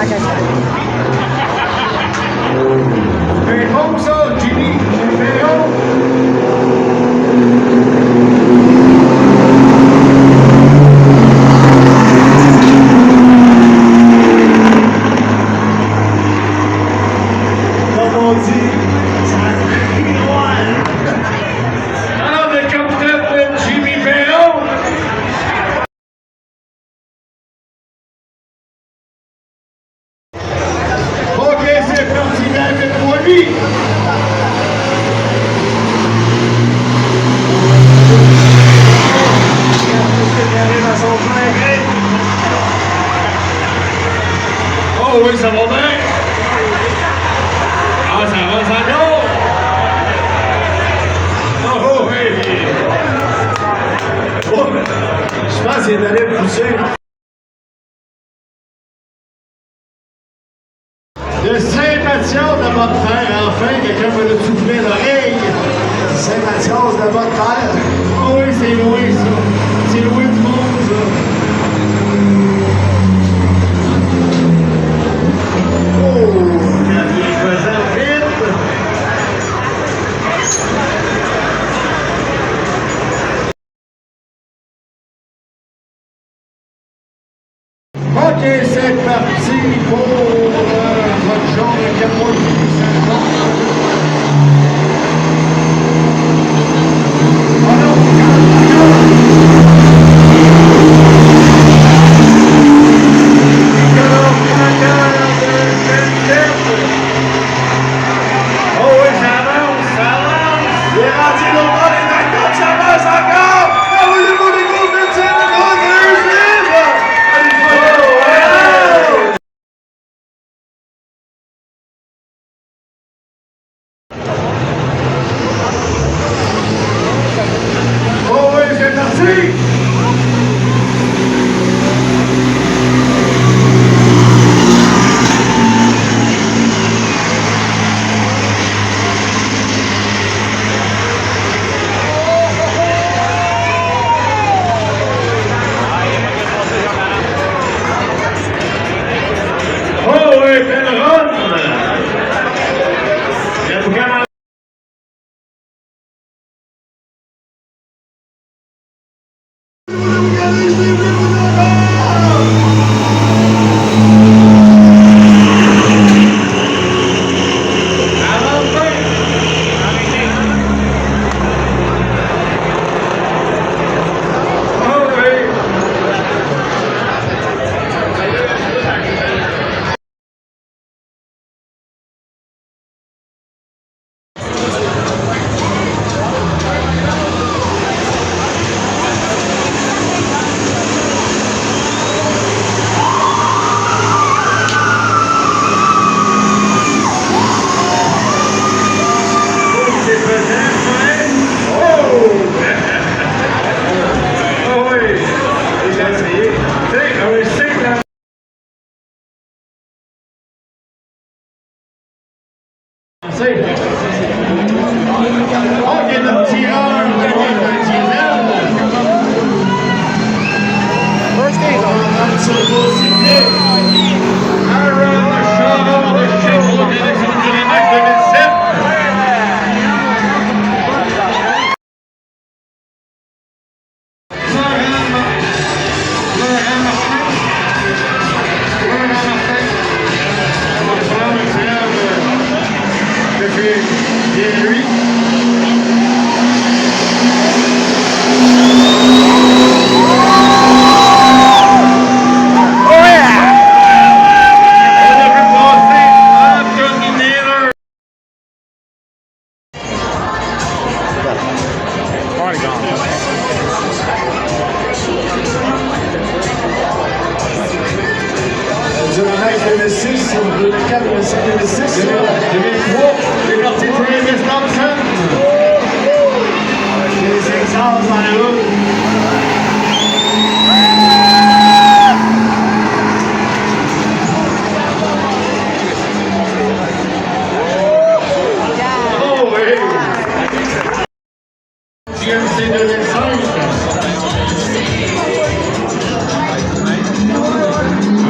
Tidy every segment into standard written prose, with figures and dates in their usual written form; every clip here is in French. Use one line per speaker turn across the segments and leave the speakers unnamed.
C'est bon ça, Jimmy. Comme on dit, ça crie loin. Alors, le capitaine Jimmy Perron. Ok, c'est parti, avec moi, lui. Oh oui, ça va bien. Ah, ça va, ça va. Oh oui. Oh, je pense qu'il est allé pousser. Le Saint-Mathias de votre terre, enfin, quelqu'un me l'a soufflé à l'oreille. Saint-Mathias de votre terre. Oh oui, c'est loin ça. C'est loin du monde ça. Oh, quand il est faisant vite. Ok, c'est parti pour votre genre de capote.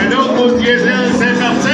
Un autre mot diesel, c'est parti.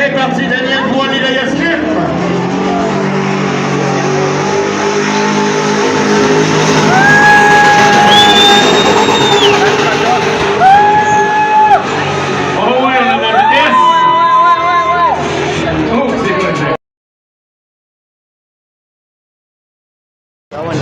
C'est parti, Daniel Boilly d'Ayers Cliff. Oh ouais, on a de la vitesse. Oh, c'est pas vrai.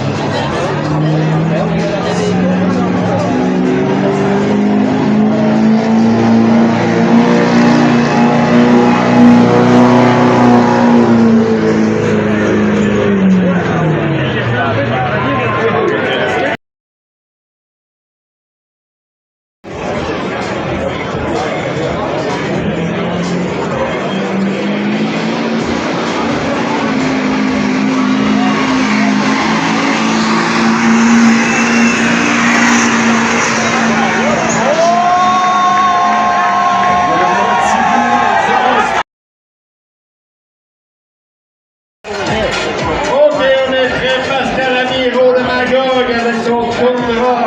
Avec son Tundra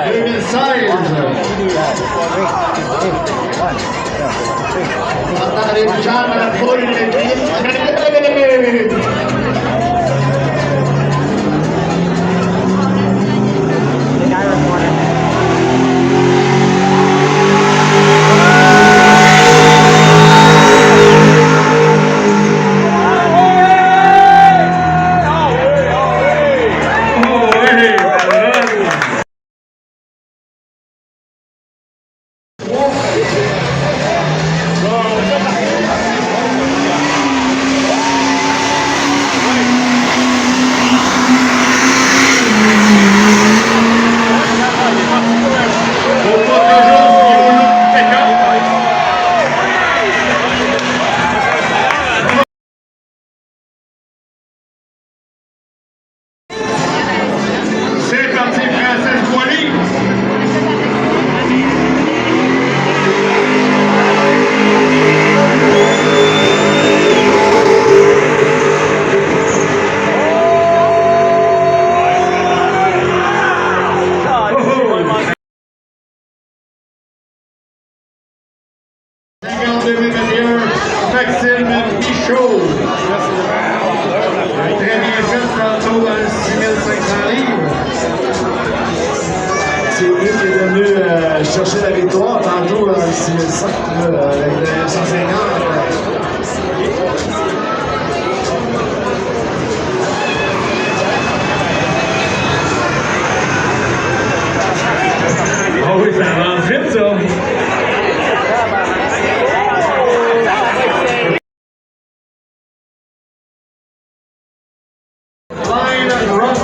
2016. Attends, les jambes à la foule. Maxime Michaud. Très bien fait tantôt dans le 6500 livres. C'est lui qui est venu chercher la victoire tantôt dans le 6000 avec le 150. Oh oui, ça avance vite ça. Line and run.